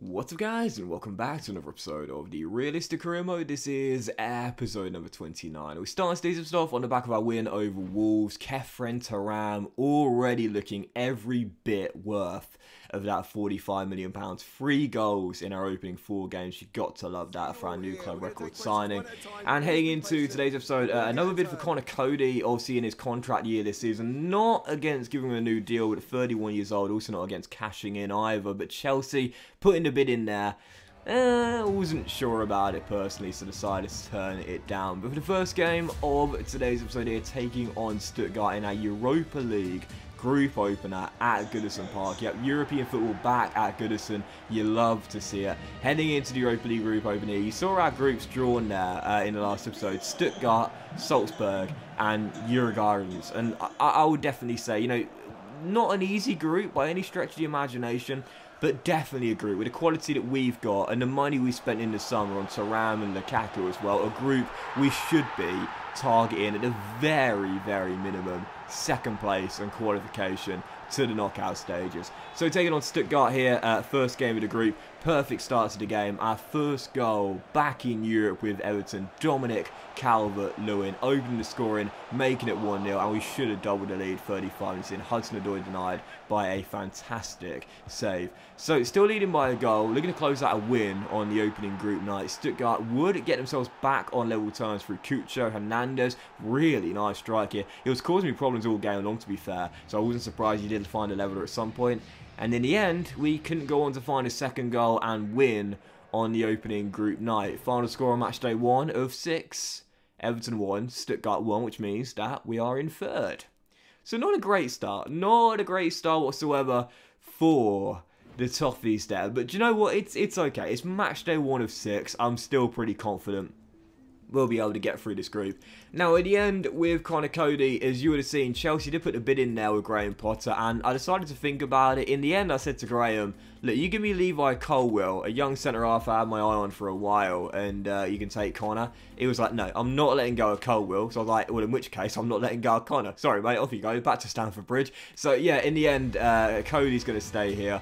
What's up guys, and welcome back to another episode of the Realistic Career Mode. This is episode number 29. We start today's stuff on the back of our win over Wolves. Kefren Turam already looking every bit worth of that £45 million. 3 goals in our opening 4 games. You got to love that for our new club record signing. And heading into today's episode, another bid for Connor Cody, obviously in his contract year this season. Not against giving him a new deal with 31 years old, also not against cashing in either, but Chelsea putting the bid in there. I wasn't sure about it personally, so decided to turn it down. But for the first game of today's episode here, taking on Stuttgart in our Europa League group opener at Goodison Park. Yep, European football back at Goodison. You love to see it. Heading into the Europa League group opener, you saw our groups drawn there in the last episode. Stuttgart, Salzburg, and Uruguayans. And I would definitely say, you know, not an easy group by any stretch of the imagination, but definitely a group with the quality that we've got and the money we spent in the summer on Thuram and Lukaku as well. A group we should be targeting at a very, very minimum second place and qualification to the knockout stages. So taking on Stuttgart here, first game of the group, perfect start to the game. Our first goal back in Europe with Everton, Dominic Calvert-Lewin opening the scoring, making it 1-0, and we should have doubled the lead 35 minutes in. Hudson-Odoi denied by a fantastic save. So still leading by a goal, looking to close out a win on the opening group night. Stuttgart would get themselves back on level terms through Cucho Hernandez. Really nice strike here. It was causing me problems all game long, to be fair, so I wasn't surprised he did find a leveler at some point. And in the end, we couldn't go on to find a second goal and win on the opening group night. Final score on match day 1 of 6. Everton 1, Stuttgart 1, which means that we are in third. So not a great start. Not a great start whatsoever for the Toffees there. But do you know what? It's okay. It's match day 1 of 6. I'm still pretty confident we'll be able to get through this group. Now, at the end, with Connor Cody, as you would have seen, Chelsea did put a bid in there with Graham Potter, and I decided to think about it. In the end, I said to Graham, look, you give me Levi Colwill, a young centre-half I had my eye on for a while, and you can take Connor. He was like, no, I'm not letting go of Colwill. So I was like, well, in which case, I'm not letting go of Connor. Sorry, mate, off you go, back to Stamford Bridge. So, yeah, in the end, Cody's going to stay here.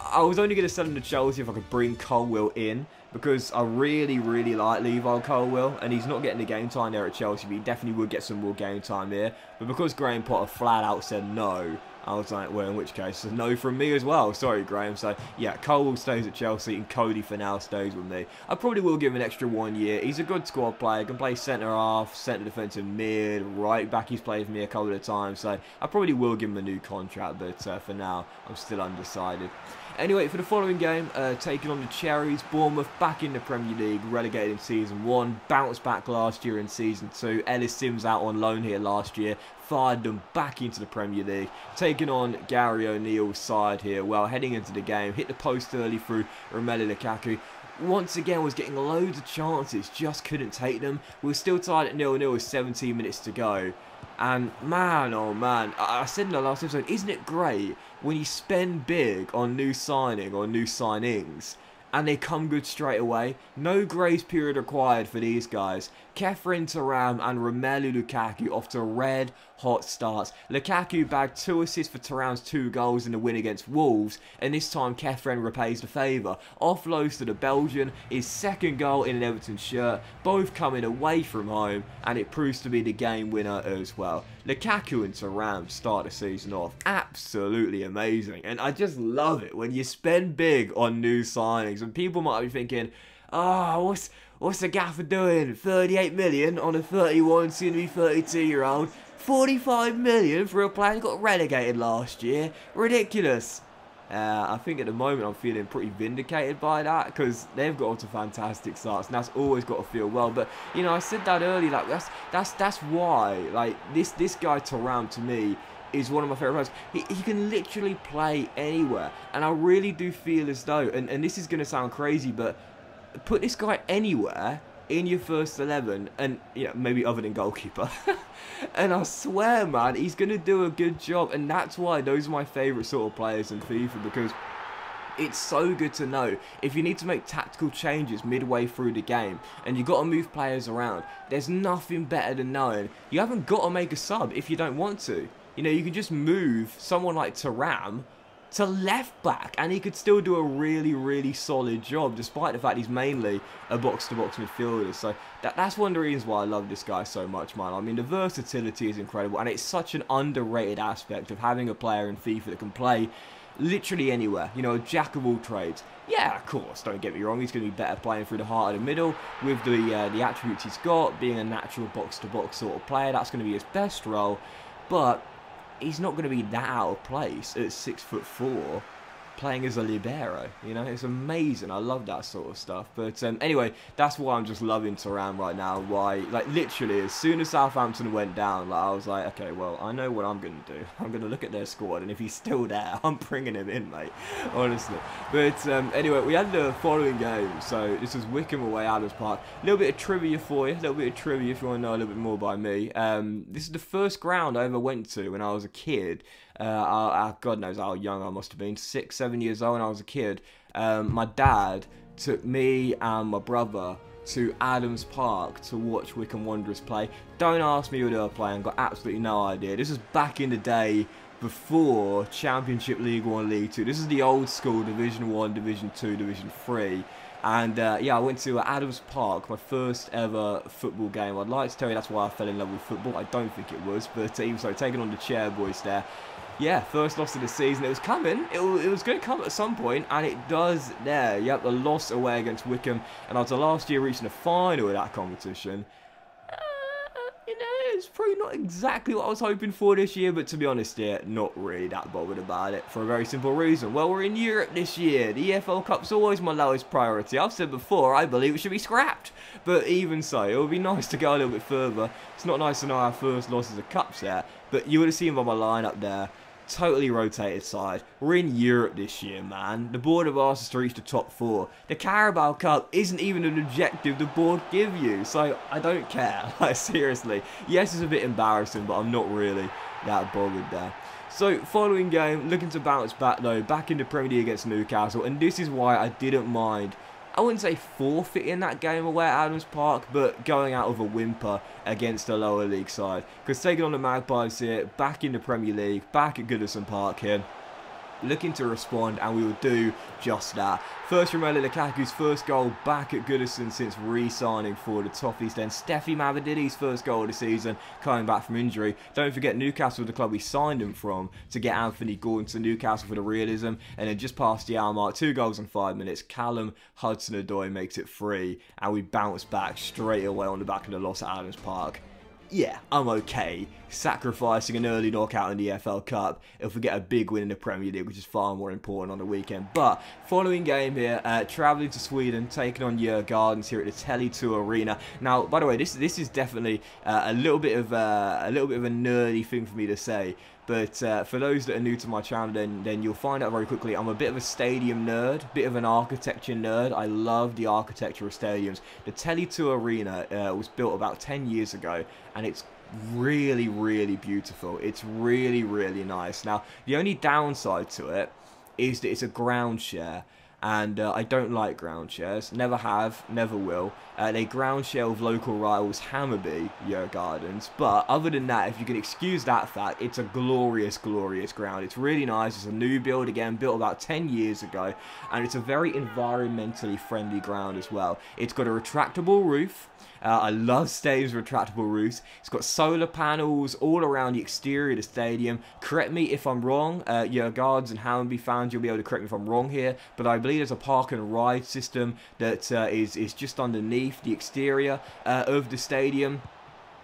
I was only going to sell him to Chelsea if I could bring Colwill in, because I really, really like Levi Colwill, and he's not getting the game time there at Chelsea, but he definitely would get some more game time here. But because Graham Potter flat out said no, I was like, well, in which case, it's a no from me as well. Sorry, Graham. So, yeah, Colwill stays at Chelsea, and Cody for now stays with me. I probably will give him an extra 1 year. He's a good squad player, can play centre-half, centre defensive mid, right back. He's played for me a couple of times, so I probably will give him a new contract, but for now, I'm still undecided. Anyway, for the following game, taking on the Cherries, Bournemouth back in the Premier League, relegated in Season 1, bounced back last year in Season 2, Ellis Sims out on loan here last year, fired them back into the Premier League, taking on Gary O'Neill's side here, well, heading into the game, hit the post early through Romelu Lukaku. Once again, was getting loads of chances, just couldn't take them. We were still tied at 0-0 with 17 minutes to go. And man, oh man, I said in the last episode, isn't it great when you spend big on new signing or new signings and they come good straight away? No grace period required for these guys. Kefren Turam and Romelu Lukaku off to red hot starts. Lukaku bagged 2 assists for Thuram's 2 goals in the win against Wolves, and this time Kefren repays the favour. Offloads to the Belgian, his second goal in an Everton shirt, both coming away from home, and it proves to be the game winner as well. Lukaku and Thuram start the season off absolutely amazing, and I just love it when you spend big on new signings, and people might be thinking, oh, what's the gaffer doing? 38 million on a 31, soon to be 32-year-old. 45 million for a player who got relegated last year. Ridiculous. I think at the moment I'm feeling pretty vindicated by that, because they've got off to fantastic starts, and that's always got to feel well. But you know, I said that earlier. Like that's why, like, this guy Thuram to me is one of my favourite players. He can literally play anywhere, and I really do feel as though, and this is going to sound crazy, but put this guy anywhere in your first 11, and you know, maybe other than goalkeeper, and I swear, man, he's going to do a good job. And that's why those are my favourite sort of players in FIFA, because it's so good to know if you need to make tactical changes midway through the game and you've got to move players around. There's nothing better than knowing you haven't got to make a sub if you don't want to. You know, you can just move someone like Thuram to left back, and he could still do a really, really solid job, despite the fact he's mainly a box-to-box midfielder. So that's one of the reasons why I love this guy so much, man. I mean, the versatility is incredible, and it's such an underrated aspect of having a player in FIFA that can play literally anywhere. You know, a jack of all trades. Yeah, of course, don't get me wrong, he's going to be better playing through the heart of the middle with the attributes he's got, being a natural box-to-box sort of player. That's going to be his best role, but he's not going to be that out of place at 6'4", playing as a libero. You know, it's amazing. I love that sort of stuff. But anyway, that's why I'm just loving Thuram right now. Why, like, literally, as soon as Southampton went down, like, I was like, okay, well, I know what I'm going to do. I'm going to look at their squad, and if he's still there, I'm bringing him in, mate. Honestly. But anyway, we had the following game. So this was Wickham away, Adams Park. A little bit of trivia for you. A little bit of trivia if you want to know a little bit more by me. This is the first ground I ever went to when I was a kid. God knows how young I must have been, 6, 7 years old when I was a kid. My dad took me and my brother to Adams Park to watch Wickham Wanderers play. Don't ask me who they were playing, got absolutely no idea. This was back in the day before Championship, League 1, League 2. This is the old school Division 1, Division 2, Division 3. And yeah, I went to Adams Park, my first ever football game. I'd like to tell you that's why I fell in love with football. I don't think it was, but even so, taking on the chair boys there. Yeah, first loss of the season. It was coming. It was going to come at some point, and it does there. Yep, the loss away against Wickham. And after last year reaching the final of that competition, you know, it's probably not exactly what I was hoping for this year, but to be honest here, not really that bothered about it for a very simple reason. Well, we're in Europe this year. The EFL Cup's always my lowest priority. I've said before, I believe it should be scrapped. But even so, it would be nice to go a little bit further. It's not nice to know our first loss as a cup set, but you would have seen by my lineup there. Totally rotated side. We're in Europe this year, man. The board have asked us to reach the top 4. The Carabao Cup isn't even an objective the board give you, so I don't care. Like, seriously. Yes, it's a bit embarrassing, but I'm not really that bothered there. So, following game, looking to bounce back though, back in the Premier League against Newcastle, and this is why I didn't mind, I wouldn't say forfeiting that game away at Adams Park, but going out with a whimper against a lower league side. Because taking on the Magpies here, back in the Premier League, back at Goodison Park here, looking to respond, and we will do just that. First, Romelu Lukaku's first goal back at Goodison since re-signing for the Toffees. Then Steffi Mavadidi's first goal of the season, coming back from injury. Don't forget Newcastle, the club we signed him from, to get Anthony Gordon to Newcastle for the realism. And then just past the hour mark, 2 goals in 5 minutes. Callum Hudson-Odoi makes it 3, and we bounce back straight away on the back of the loss at Adams Park. Yeah, I'm okay sacrificing an early knockout in the EFL Cup if we get a big win in the Premier League, which is far more important on the weekend. But following game here, travelling to Sweden, taking on Gardens here at the Tele2 Arena. Now, by the way, this is definitely a little bit of a nerdy thing for me to say. But for those that are new to my channel, then you'll find out very quickly I'm a bit of a stadium nerd, bit of an architecture nerd. I love the architecture of stadiums. The Tele2 Arena was built about 10 years ago, and it's really, really beautiful. It's really, really nice. Now, the only downside to it is that it's a ground share. And I don't like ground shares, never have, never will. They ground share with local rivals Hammarby, Gardens. But other than that, if you can excuse that fact, it's a glorious, glorious ground. It's really nice. It's a new build, again, built about 10 years ago. And it's a very environmentally friendly ground as well. It's got a retractable roof. I love stadiums with retractable roofs. It's got solar panels all around the exterior of the stadium. Correct me if I'm wrong. Gardens and Hammarby fans, you'll be able to correct me if I'm wrong here. But I believe there's a park and ride system that is just underneath the exterior of the stadium.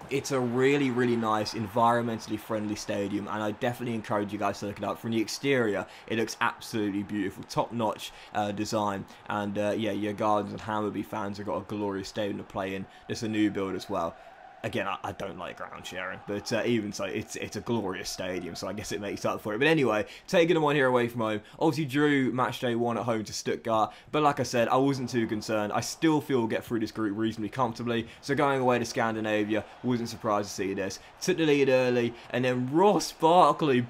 It's a really, really nice, environmentally friendly stadium, and I definitely encourage you guys to look it up. From the exterior, it looks absolutely beautiful, top-notch design, and yeah, your Gardens and Hammarby fans have got a glorious stadium to play in. There's a new build as well. Again, I don't like ground sharing, but even so, it's a glorious stadium, so I guess it makes up for it. But anyway, taking them on here away from home. Obviously, drew match day 1 at home to Stuttgart, but like I said, I wasn't too concerned. I still feel we'll get through this group reasonably comfortably, so going away to Scandinavia, wasn't surprised to see this. Took the lead early, and then Boss Barkley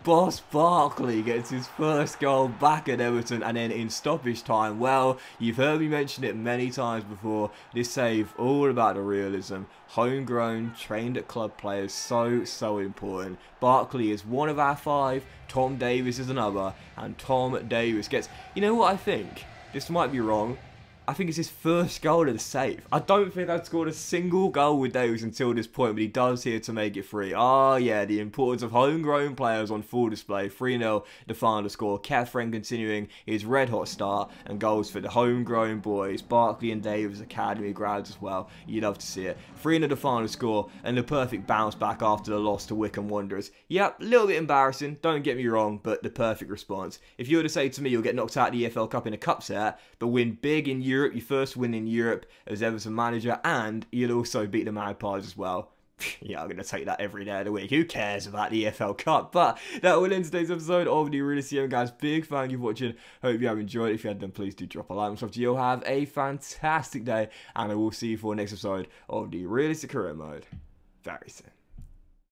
gets his first goal back at Everton, and then in stoppage time, well, you've heard me mention it many times before, this save, all about the realism. homegrown, trained at club players, so important. Barkley is one of our 5, Tom Davies is another, and Tom Davies gets, you know what I think? This might be wrong. I think it's his first goal of the save. I don't think I've scored a single goal with Davies until this point, but he does here to make it 3. Oh yeah, the importance of homegrown players on full display. 3-0, the final score. Catherine continuing his red hot start, and goals for the homegrown boys. Barkley and Davies academy grads as well. You love to see it. 3-0 the final score, and the perfect bounce back after the loss to Wycombe Wanderers. Yep, a little bit embarrassing, don't get me wrong, but the perfect response. If you were to say to me you'll get knocked out of the EFL Cup in a cup set, but win big in Europe, your first win in Europe as Everton manager, and you'll also beat the Magpies as well. Yeah, I'm going to take that every day of the week. Who cares about the EFL Cup? But that will end today's episode of the Realistic Young Guys. Big thank you for watching. Hope you have enjoyed. If you had, then please do drop a like. Myself to you. Have a fantastic day, and I will see you for the next episode of the Realistic Career Mode very soon.